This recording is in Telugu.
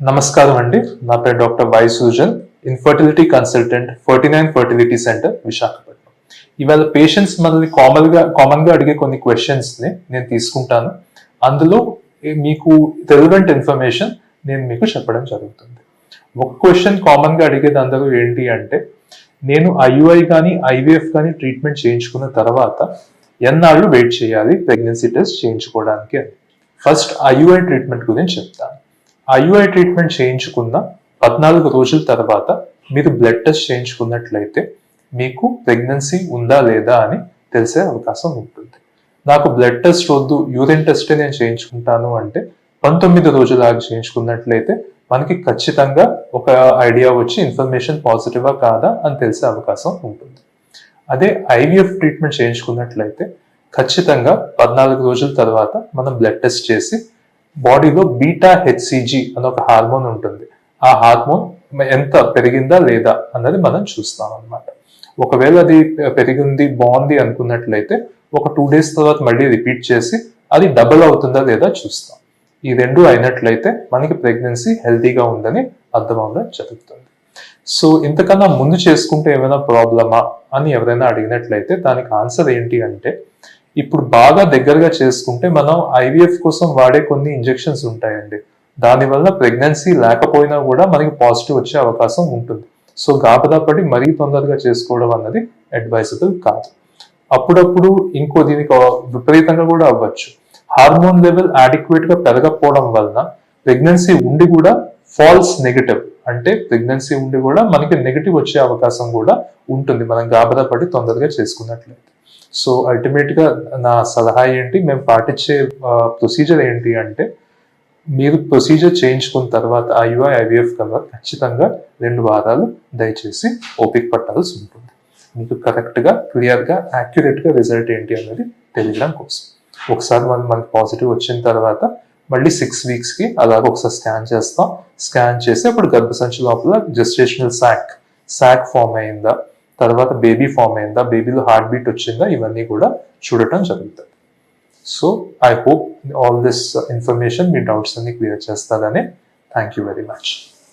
నమస్కారం అండి. నా పేరు doctor why Susan, infertility consultant, 49 fertility centre, Visakhapatnam. ఇవాళ పేషెంట్స్ మనల్ని కామన్గా అడిగే కొన్ని క్వశ్చన్స్ ని నేను తీసుకుంటాను. అందులో మీకు రిలవెంట్ ఇన్ఫర్మేషన్ నేను మీకు చెప్పడం జరుగుతుంది. ఒక క్వశ్చన్ కామన్ గా అడిగేది అందరూ ఏంటి అంటే, నేను ఐయుఐ కానీ ఐవీఎఫ్ కానీ ట్రీట్మెంట్ చేయించుకున్న తర్వాత ఎన్నాళ్ళు వెయిట్ చేయాలి ప్రెగ్నెన్సీ టెస్ట్ చేయించుకోవడానికి అని. ఫస్ట్ ఐయుఐ ట్రీట్మెంట్ గురించి చెప్తాను. ఐయుఐ ట్రీట్మెంట్ చేయించుకున్న 14 రోజుల తర్వాత మీరు బ్లడ్ టెస్ట్ చేయించుకున్నట్లయితే మీకు ప్రెగ్నెన్సీ ఉందా లేదా అని తెలిసే అవకాశం ఉంటుంది. నాకు బ్లడ్ టెస్ట్ వద్దు, యూరిన్ టెస్టే నేను చేయించుకుంటాను అంటే 19 రోజులు ఆగి చేయించుకున్నట్లయితే మనకి ఖచ్చితంగా ఒక ఐడియా వచ్చి ఇన్ఫర్మేషన్ పాజిటివా కాదా అని తెలిసే అవకాశం ఉంటుంది. అదే ఐవీఎఫ్ ట్రీట్మెంట్ చేయించుకున్నట్లయితే ఖచ్చితంగా 14 రోజుల తర్వాత మనం బ్లడ్ టెస్ట్ చేసి బాడీలో బీటా హెచ్సిజి అనే ఒక హార్మోన్ ఉంటుంది. ఆ హార్మోన్ ఎంత పెరిగిందా లేదా అన్నది మనం చూస్తాం అన్నమాట. ఒకవేళ అది పెరిగింది బాగుంది అనుకున్నట్లయితే ఒక 2 days తర్వాత మళ్ళీ రిపీట్ చేసి అది డబుల్ అవుతుందా లేదా చూస్తాం. ఈ రెండు అయినట్లయితే మనకి ప్రెగ్నెన్సీ హెల్తీగా ఉందని అర్థం అవ్వడం జరుగుతుంది. సో ఇంతకన్నా ముందు చేసుకుంటే ఏమైనా ప్రాబ్లమా అని ఎవరైనా అడిగినట్లయితే దానికి ఆన్సర్ ఏంటి అంటే, ఇప్పుడు బాగా దగ్గరగా చేసుకుంటే మనం ఐవీఎఫ్ కోసం వాడే కొన్ని ఇంజెక్షన్స్ ఉంటాయండి. దానివల్ల ప్రెగ్నెన్సీ లేకపోయినా కూడా మనకి పాజిటివ్ వచ్చే అవకాశం ఉంటుంది. సో గాబరా పడి మరీ తొందరగా చేసుకోవడం అన్నది అడ్వైజబుల్ కాదు. అప్పుడప్పుడు ఇంకో దీనికి విపరీతంగా కూడా అవ్వచ్చు. హార్మోన్ లెవెల్ అడిక్వేట్ గా పెరగకపోవడం వలన ప్రెగ్నెన్సీ ఉండి కూడా ఫాల్స్ నెగటివ్, అంటే ప్రెగ్నెన్సీ ఉండి కూడా మనకి నెగటివ్ వచ్చే అవకాశం కూడా ఉంటుంది మనం గాబరా పడి తొందరగా చేసుకున్నట్లయితే. సో అల్టిమేట్ గా నా సలహా ఏంటి, మేము పాటించే ప్రొసీజర్ ఏంటి అంటే, మీరు ప్రొసీజర్ చేయించుకున్న తర్వాత ఐయుఐ ఐవీఎఫ్ కల్లా ఖచ్చితంగా 2 వారాలు దయచేసి ఓపిక పట్టాల్సి ఉంటుంది. మీకు కరెక్ట్ గా క్లియర్ గా యాక్యురేట్ గా రిజల్ట్ ఏంటి అనేది తెలియడం కోసం. ఒకసారి మనకి పాజిటివ్ వచ్చిన తర్వాత మళ్ళీ 6 weeks కి అలాగే ఒకసారి స్కాన్ చేస్తాం. స్కాన్ చేసి అప్పుడు గర్భసంచి లోపల జెస్టేషనల్ సాక్ ఫామ్ అయిందా, తర్వాత బేబీ ఫామ్ అయిందా, బేబీలో హార్ట్ బీట్ వచ్చిందా, ఇవన్నీ కూడా చూడటం జరుగుతుంది. So I hope all this information me doubts అన్ని క్లియర్ చేస్తారని. Thank you very much.